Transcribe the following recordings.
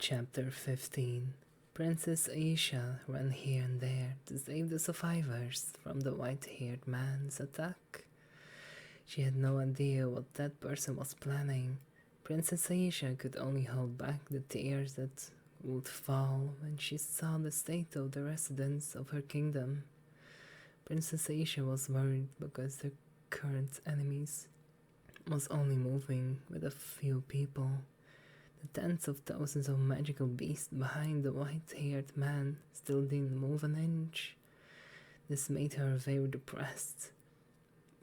Chapter 15. Princess Aisha ran here and there to save the survivors from the white-haired man's attack. She had no idea what that person was planning. Princess Aisha could only hold back the tears that would fall when she saw the state of the residents of her kingdom. Princess Aisha was worried because the current enemies was only moving with a few people. The tens of thousands of magical beasts behind the white-haired man still didn't move an inch. This made her very depressed.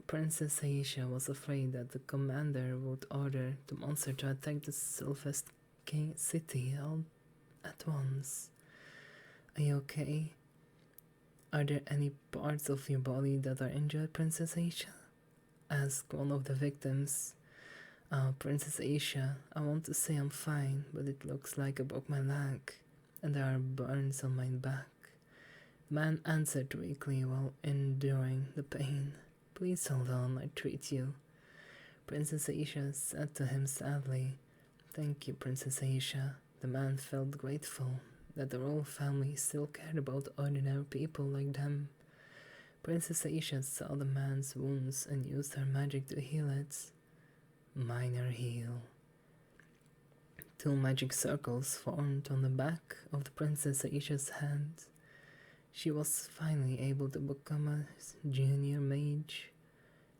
Princess Aisha was afraid that the commander would order the monster to attack the Sylvest city all at once. Are you okay? Are there any parts of your body that are injured, Princess Aisha? Asked one of the victims. Princess Aisha, I want to say I'm fine, but it looks like I broke my leg, and there are burns on my back. The man answered weakly while enduring the pain. Please hold on, I treat you. Princess Aisha said to him sadly. Thank you, Princess Aisha. The man felt grateful that the royal family still cared about ordinary people like them. Princess Aisha saw the man's wounds and used her magic to heal it. Minor heal. 2 magic circles formed on the back of the Princess Aisha's hand. She was finally able to become a junior mage.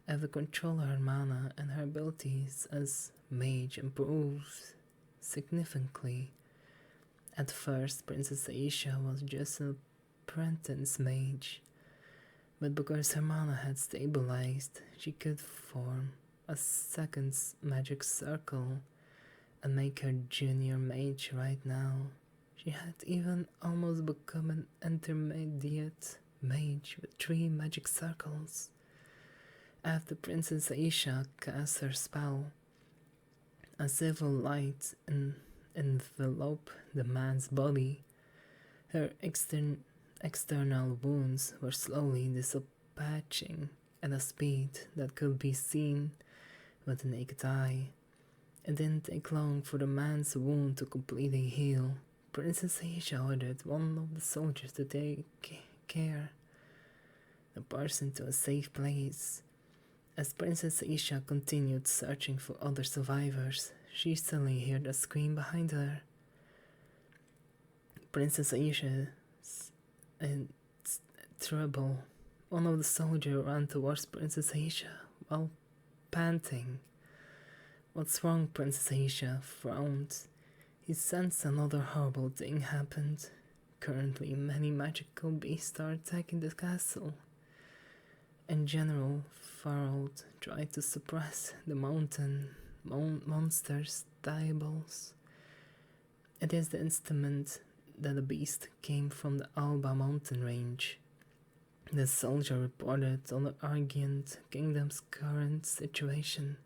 As the control her mana and her abilities as mage improved significantly. At first, Princess Aisha was just an apprentice mage, but because her mana had stabilized, she could form a second magic circle and make her junior mage right now. She had even almost become an intermediate mage with 3 magic circles. After Princess Aisha cast her spell, a silver light enveloped the man's body. Her external wounds were slowly dissipating at a speed that could be seen with the naked eye. It didn't take long for the man's wound to completely heal. Princess Aisha ordered one of the soldiers to take the person to a safe place. As Princess Aisha continued searching for other survivors, she suddenly heard a scream behind her. Princess Aisha in trouble. One of the soldiers ran towards Princess Aisha while panting. What's wrong? Princess Aisha frowned. He sensed another horrible thing happened. Currently, many magical beasts are attacking the castle. And General Farrell tried to suppress the monster's diables. It is the instrument that the beast came from the Alba mountain range. The soldier reported on the Argent Kingdom's current situation.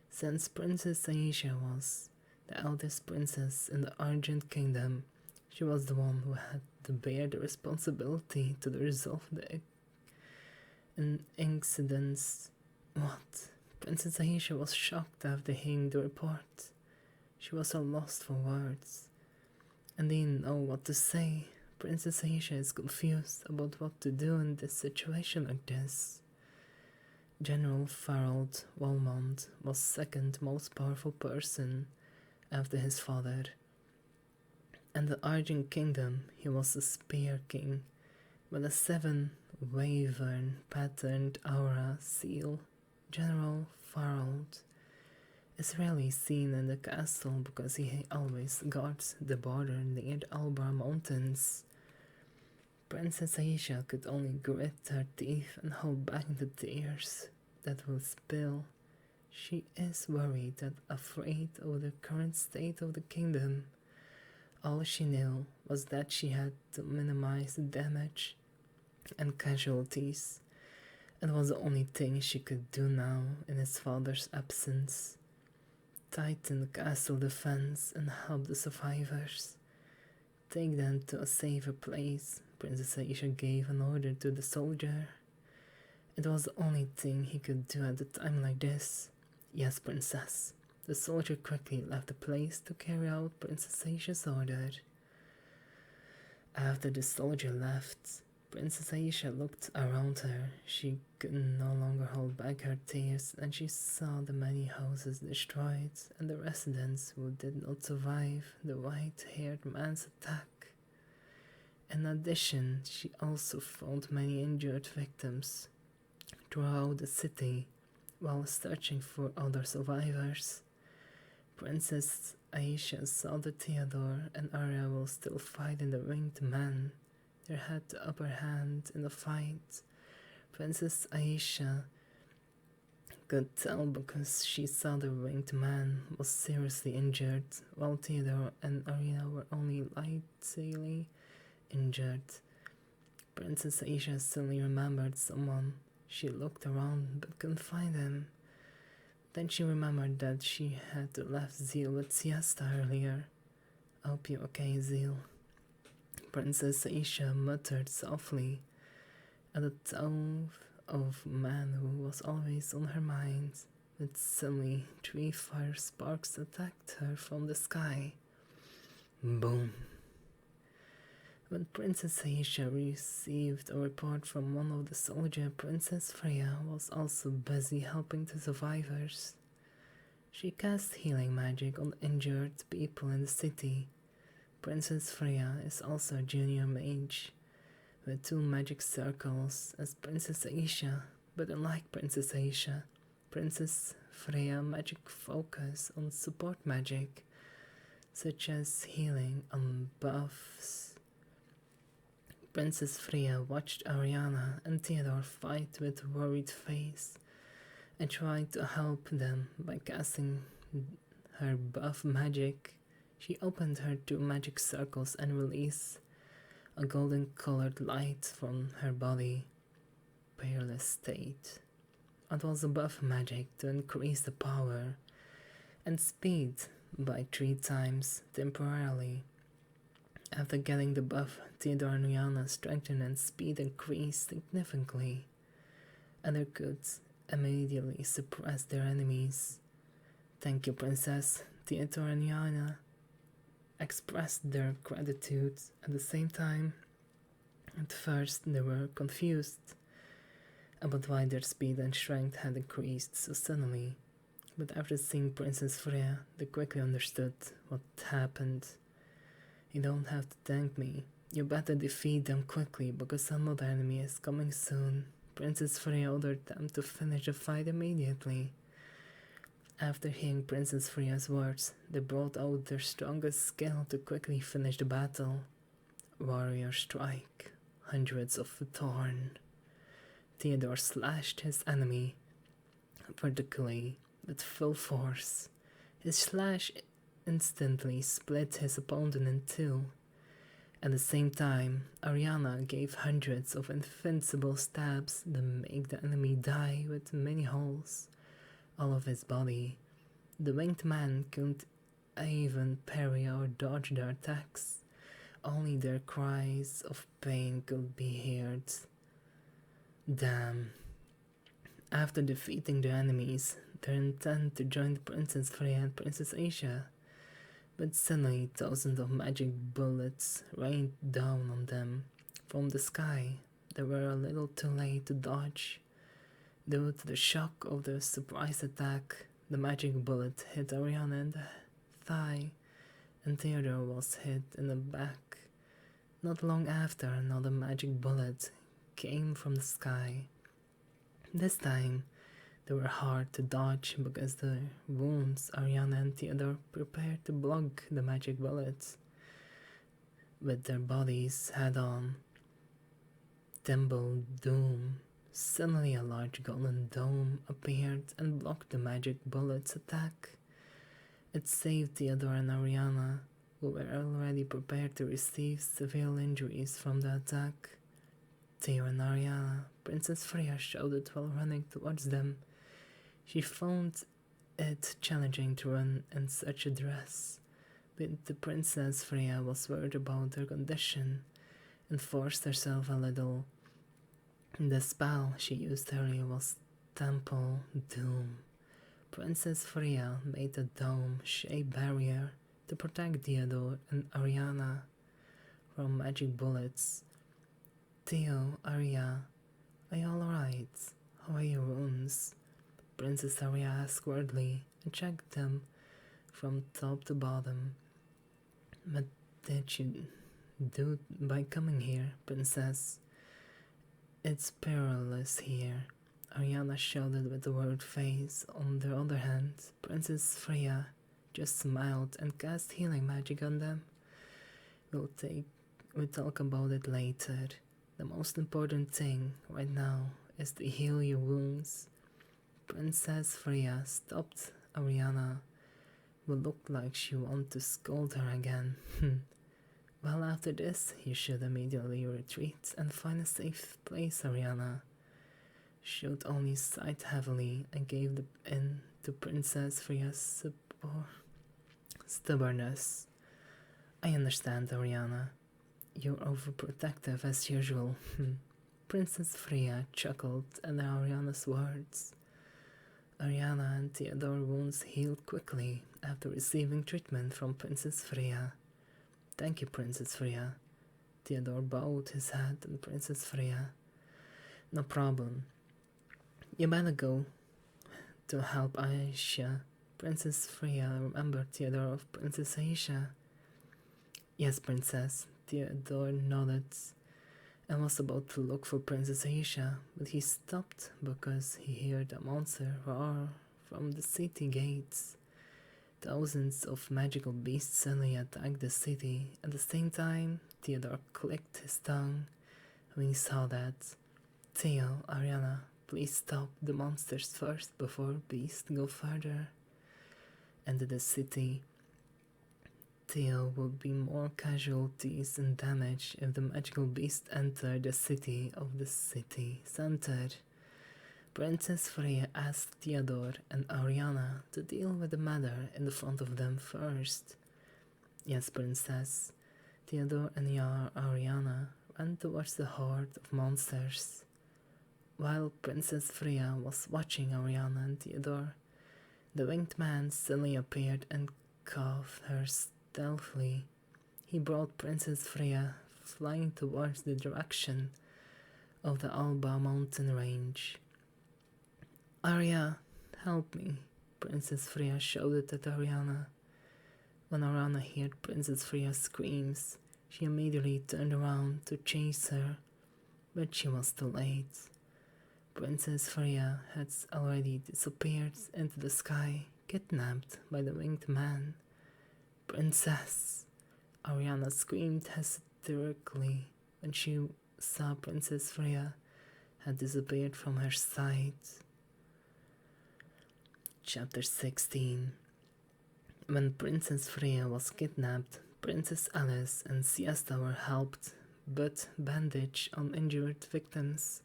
Since Princess Aisha was the eldest princess in the Argent Kingdom, she was the one who had to bear the responsibility to resolve the incidents. What? Princess Aisha was shocked after hearing the report. She was at lost for words and didn't know what to say. Princess Aisha is confused about what to do in this situation like this. General Farrell Walmont was second most powerful person after his father. In the Argent Kingdom, he was the Spear King with a 7 wyvern patterned aura seal. General Farrell is rarely seen in the castle because he always guards the border near the Alba Mountains. Princess Aisha could only grit her teeth and hold back the tears that will spill. She is worried and afraid of the current state of the kingdom. All she knew was that she had to minimize the damage and casualties. It was the only thing she could do now in his father's absence. Tighten the castle defense and help the survivors. Take them to a safer place. Princess Aisha gave an order to the soldier. It was the only thing he could do at a time like this. Yes, princess. The soldier quickly left the place to carry out Princess Aisha's order. After the soldier left, Princess Aisha looked around her. She could no longer hold back her tears, and she saw the many houses destroyed and the residents who did not survive the white-haired man's attack. In addition, she also found many injured victims throughout the city while searching for other survivors. Princess Aisha saw that Theodore and Arya will still fighting the winged man. They had the upper hand in the fight. Princess Aisha could tell because she saw the winged man was seriously injured, while Theodore and Arya were only lightly injured. Princess Aisha suddenly remembered someone. She looked around but couldn't find him. Then she remembered that she had left Zeal with Siesta earlier. "Hope you're okay, Zeal," Princess Aisha muttered softly, at the tone of a man who was always on her mind. But suddenly 3 fire sparks attacked her from the sky. Boom! When Princess Aisha received a report from one of the soldiers, Princess Freya was also busy helping the survivors. She cast healing magic on injured people in the city. Princess Freya is also a junior mage, with 2 magic circles as Princess Aisha, but unlike Princess Aisha, Princess Freya magic focus on support magic, such as healing and buffs. Princess Freya watched Ariana and Theodore fight with a worried face and tried to help them by casting her buff magic. She opened her 2 magic circles and released a golden colored light from her body. Peerless state. It was a buff magic to increase the power and speed by 3 times temporarily. After getting the buff, Theodore and Rihanna's strength and speed increased significantly, and they could immediately suppress their enemies. "Thank you, Princess." Theodore and Rihanna expressed their gratitude at the same time. At first, they were confused about why their speed and strength had increased so suddenly, but after seeing Princess Freya, they quickly understood what happened. "You don't have to thank me. You better defeat them quickly because another enemy is coming soon." Princess Freya ordered them to finish the fight immediately. After hearing Princess Freya's words, they brought out their strongest skill to quickly finish the battle. Warrior Strike. Hundreds of thorn. Theodore slashed his enemy vertically with full force. His slash instantly split his opponent in 2. At the same time, Ariana gave hundreds of invincible stabs that make the enemy die with many holes all of his body. The winged man couldn't even parry or dodge their attacks. Only their cries of pain could be heard. Damn. After defeating their enemies, they intend to join Princess Freya and Princess Aisha. But suddenly thousands of magic bullets rained down on them from the sky. They were a little too late to dodge. Due to the shock of the surprise attack, the magic bullet hit Ariana in the thigh, and Theodore was hit in the back. Not long after, another magic bullet came from the sky. This time, they were hard to dodge because the wounds Ariana and Theodore prepared to block the magic bullets with their bodies head on. Temple Doom. Suddenly a large golden dome appeared and blocked the magic bullet's attack. It saved Theodore and Ariana, who were already prepared to receive severe injuries from the attack. Theo and Ariana, Princess Freya shouted while running towards them. She found it challenging to run in such a dress, but the Princess Freya was worried about their condition and forced herself a little. The spell she used earlier was Temple Doom. Princess Freya made a dome-shaped barrier to protect Theodore and Ariana from magic bullets. Theo, Arya, are you alright? How are your wounds? Princess Arya asked worriedly and checked them from top to bottom. What did you do by coming here, Princess? It's perilous here, Ariana shouted with a worried face. On the other hand, Princess Freya just smiled and cast healing magic on them. We'll talk about it later. The most important thing right now is to heal your wounds. Princess Freya stopped Ariana, who looked like she wanted to scold her again. Well, after this, you should immediately retreat and find a safe place, Ariana. Should only sighed heavily and gave in to Princess Freya's stubbornness. I understand, Ariana. You're overprotective as usual. Princess Freya chuckled at Ariana's words. Ariana and Theodore's wounds healed quickly after receiving treatment from Princess Freya. Thank you, Princess Freya. Theodore bowed his head to Princess Freya. No problem. You better go to help Aisha. Princess Freya remembered Theodore of Princess Aisha. Yes, Princess. Theodore nodded and was about to look for Princess Aisha, but he stopped because he heard a monster roar from the city gates. Thousands of magical beasts suddenly attacked the city. At the same time, Theodore clicked his tongue when he saw that. Theo, Ariana, please stop the monsters first before beasts go further into the city. There would be more casualties and damage if the magical beast entered the city of the city center. Princess Freya asked Theodore and Ariana to deal with the matter in the front of them first. Yes, Princess. Theodore and Ariana ran towards the horde of monsters. While Princess Freya was watching Ariana and Theodore, the winged man suddenly appeared and caught her stealthily. He brought Princess Freya flying towards the direction of the Alba mountain range. Arya, help me, Princess Freya shouted at Ariana. When Ariana heard Princess Freya's screams, she immediately turned around to chase her, but she was too late. Princess Freya had already disappeared into the sky, kidnapped by the winged man. Princess! Ariana screamed hysterically when she saw Princess Freya had disappeared from her sight. Chapter 16. When Princess Freya was kidnapped, Princess Alice and Siesta were helped but bandage on injured victims.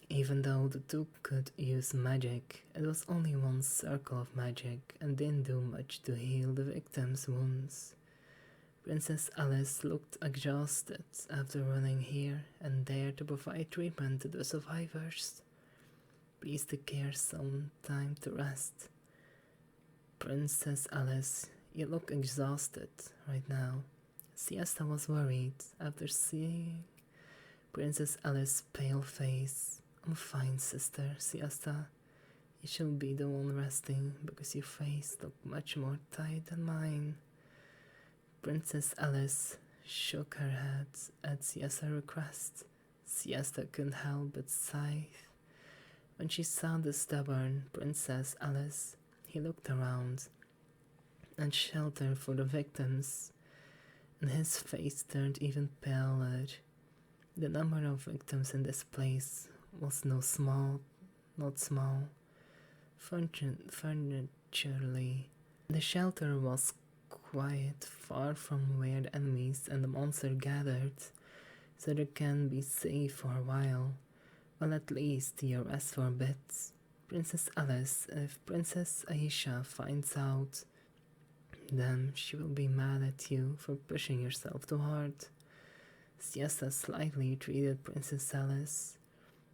Even though the two could use magic, it was only one circle of magic and didn't do much to heal the victims' wounds. Princess Alice looked exhausted after running here and there to provide treatment to the survivors. Please take care some time to rest. Princess Alice, you look exhausted right now. Siesta was worried after seeing Princess Alice's pale face. I'm fine, sister, Siesta. You should be the one resting because your face looked much more tired than mine. Princess Alice shook her head at Siesta's request. Siesta couldn't help but sigh. When she saw the stubborn Princess Alice, he looked around and shelter for the victims, and his face turned even paler. The number of victims in this place was not small. Fortunately, the shelter was quite far from where the enemies and the monster gathered, so they can be safe for a while. Well, at least you rest for a bit. Princess Alice, if Princess Aisha finds out, then she will be mad at you for pushing yourself too hard. Siesta slightly treated Princess Alice.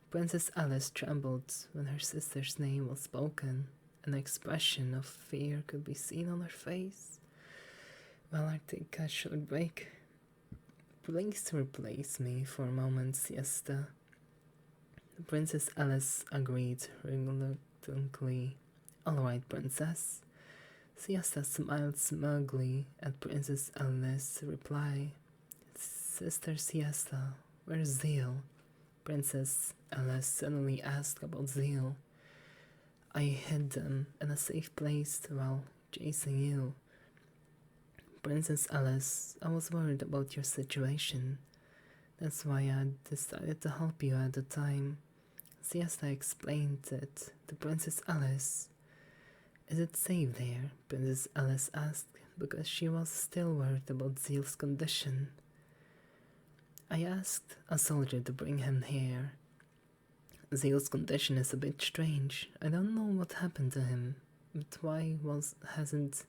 Princess Alice trembled when her sister's name was spoken. An expression of fear could be seen on her face. Well, I think I should break. Please replace me for a moment, Siesta. Princess Alice agreed reluctantly. All right, Princess. Siesta smiled smugly at Princess Alice's reply. Sister Siesta, where's Zeal? Princess Alice suddenly asked about Zeal. I hid them in a safe place while chasing you. Princess Alice, I was worried about your situation. That's why I decided to help you at the time. Siesta explained it to Princess Alice. Is it safe there? Princess Alice asked, because she was still worried about Zeal's condition. I asked a soldier to bring him here. Zeal's condition is a bit strange. I don't know what happened to him, but why hasn't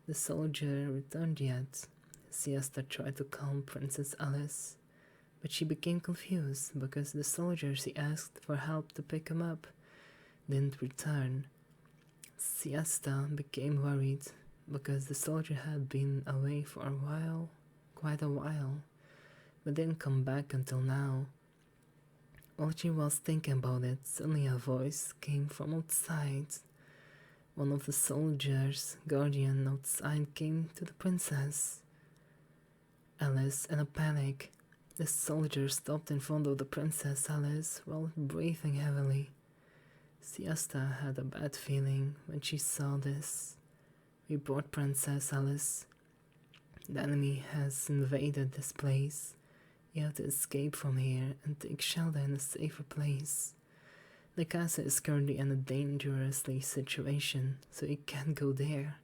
the soldier returned yet? Siesta tried to calm Princess Alice, but she became confused because the soldier she asked for help to pick him up didn't return. Siesta became worried because the soldier had been away for quite a while, but didn't come back until now. While she was thinking about it, suddenly a voice came from outside. One of the soldiers' guardian outside came to the princess. Alice, in a panic, the soldier stopped in front of the Princess Alice while breathing heavily. Siesta had a bad feeling when she saw this. Report, Princess Alice. The enemy has invaded this place. You have to escape from here and take shelter in a safer place. The castle is currently in a dangerously situation, so you can't go there.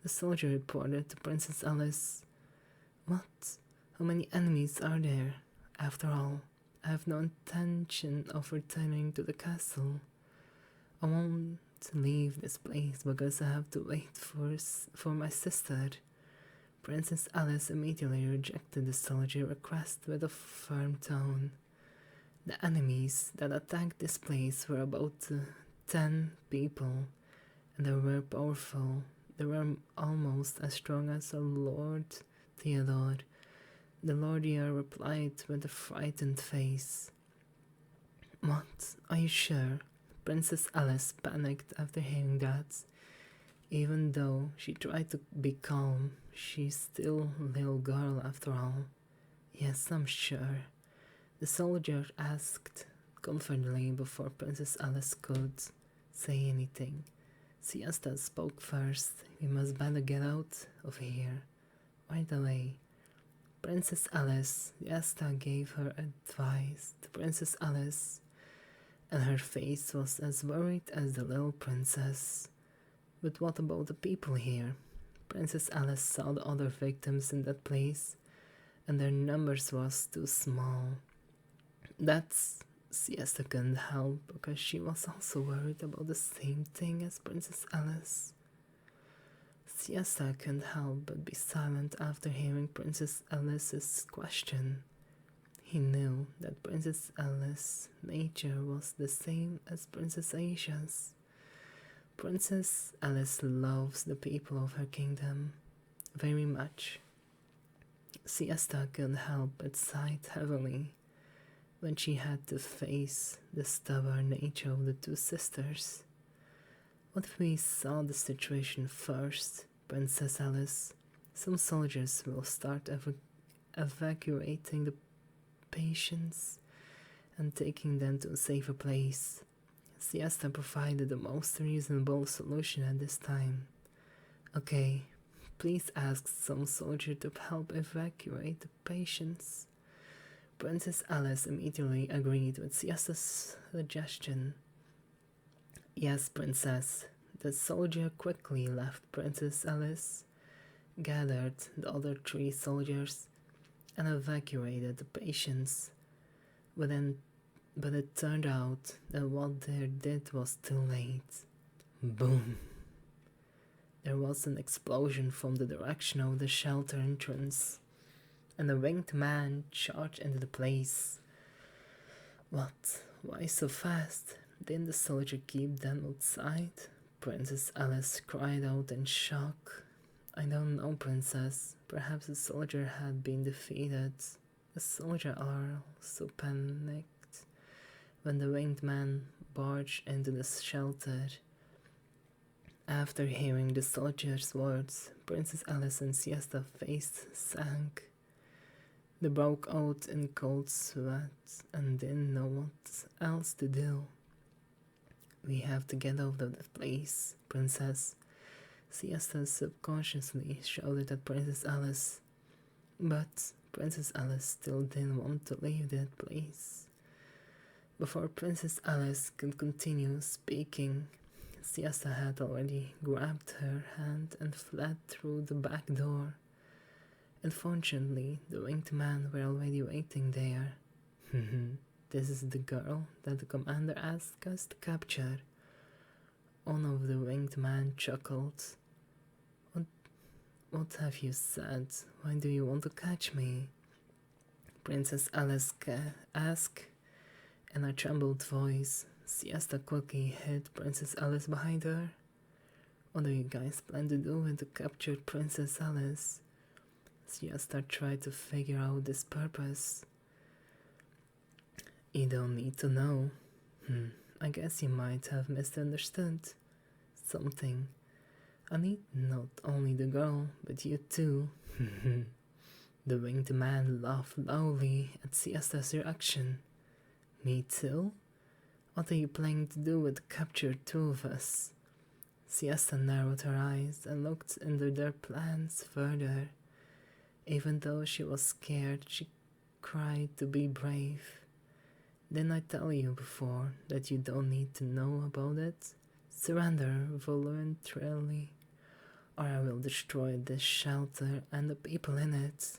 The soldier reported to Princess Alice. What? How many enemies are there? After all, I have no intention of returning to the castle. I won't leave this place because I have to wait for my sister. Princess Alice immediately rejected the soldier request with a firm tone. The enemies that attacked this place were about 10 people, and they were powerful. They were almost as strong as a Lord Theodore. The Lordier replied with a frightened face. What? Are you sure? Princess Alice panicked after hearing that. Even though she tried to be calm, she's still a little girl after all. Yes, I'm sure. The soldier asked confidently before Princess Alice could say anything. Siesta spoke first. We must better get out of here. Right away. Princess Alice, Siesta gave her advice to Princess Alice, and her face was as worried as the little princess. But what about the people here? Princess Alice saw the other victims in that place, and their numbers was too small. That's Siesta couldn't help because she was also worried about the same thing as Princess Alice. Siesta couldn't help but be silent after hearing Princess Alice's question. He knew that Princess Alice's nature was the same as Princess Aisha's. Princess Alice loves the people of her kingdom very much. Siesta couldn't help but sigh heavily when she had to face the stubborn nature of the two sisters. What if we saw the situation first, Princess Alice? Some soldiers will start evacuating the patients and taking them to a safer place. Siesta provided the most reasonable solution at this time. Okay, please ask some soldier to help evacuate the patients. Princess Alice immediately agreed with Siesta's suggestion. Yes, Princess. The soldier quickly left Princess Alice, gathered the other 3 soldiers, and evacuated the patients. But it turned out that what they did was too late. Boom! There was an explosion from the direction of the shelter entrance, and a winged man charged into the place. What Why so fast? Didn't the soldier keep them outside? Princess Alice cried out in shock. I don't know, Princess. Perhaps the soldier had been defeated. The soldiers are so panicked when the winged man barged into the shelter. After hearing the soldier's words, Princess Alice and Siesta's face sank. They broke out in cold sweat and didn't know what else to do. We have to get out of the place, Princess. Siesta subconsciously shouted at Princess Alice, but Princess Alice still didn't want to leave that place. Before Princess Alice could continue speaking, Siesta had already grabbed her hand and fled through the back door. Unfortunately, the winged men were already waiting there. This is the girl that the commander asked us to capture. One of the winged men chuckled. What have you said? Why do you want to catch me? Princess Alice asked in a trembled voice. Siesta quickly hid Princess Alice behind her. What do you guys plan to do with the captured Princess Alice? Siesta tried to figure out this purpose. You don't need to know. I guess you might have misunderstood something. I need not only the girl, but you too. The winged man laughed loudly at Siesta's reaction. Me too? What are you planning to do with the captured two of us? Siesta narrowed her eyes and looked into their plans further. Even though she was scared, she cried to be brave. Didn't I tell you before that you don't need to know about it? Surrender voluntarily, or I will destroy this shelter and the people in it.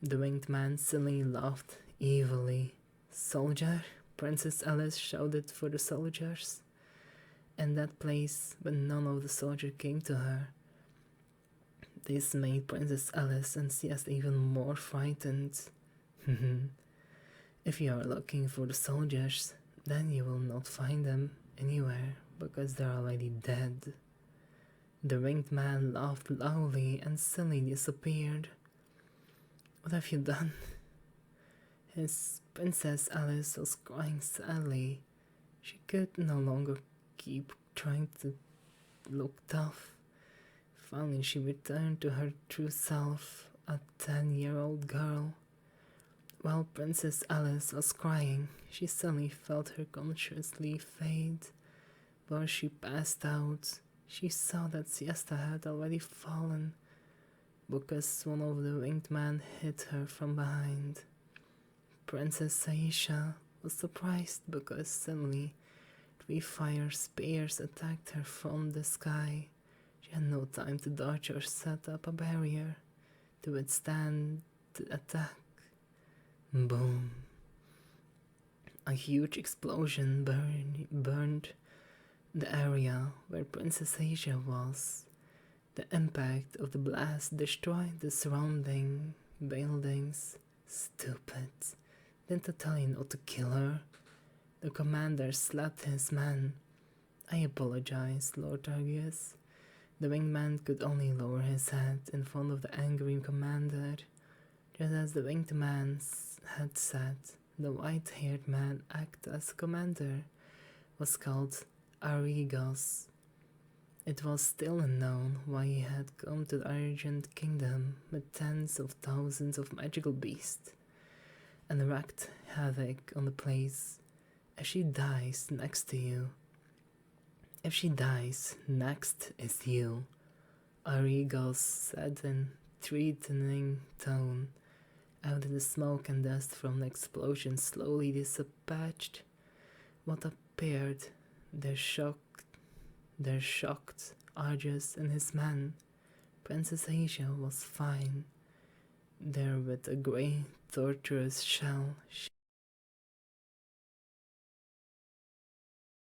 The winged man suddenly laughed evilly. Soldier? Princess Alice shouted for the soldiers. In that place, but none of the soldiers came to her. This made Princess Alice and Siesta even more frightened. If you are looking for the soldiers, then you will not find them anywhere, because they are already dead. The winged man laughed loudly and suddenly disappeared. What have you done? His Princess Alice was crying sadly. She could no longer keep trying to look tough. Finally, she returned to her true self, a 10-year-old girl. While Princess Alice was crying, she suddenly felt her consciousness fade. Before she passed out, she saw that Siesta had already fallen, because one of the winged men hit her from behind. Princess Aisha was surprised because suddenly 3 fire spears attacked her from the sky. She had no time to dodge or set up a barrier to withstand the attack. Boom! A huge explosion burned the area where Princess Asia was. The impact of the blast destroyed the surrounding buildings. Stupid. Didn't I tell you not to kill her? The commander slapped his man. I apologize, Lord Argus. The winged man could only lower his head in front of the angry commander. Just as the winged man had said, the white-haired man acted as commander was called Arigos. It was still unknown why he had come to the Argent Kingdom with tens of thousands of magical beasts and wreaked havoc on the place. If she dies next to you, if she dies, next is you, Arigos said in threatening tone. Out of the smoke and dust from the explosion slowly dissipated what appeared their shocked Argus and his men. Princess Asia was fine, there with a grey tortuous shell.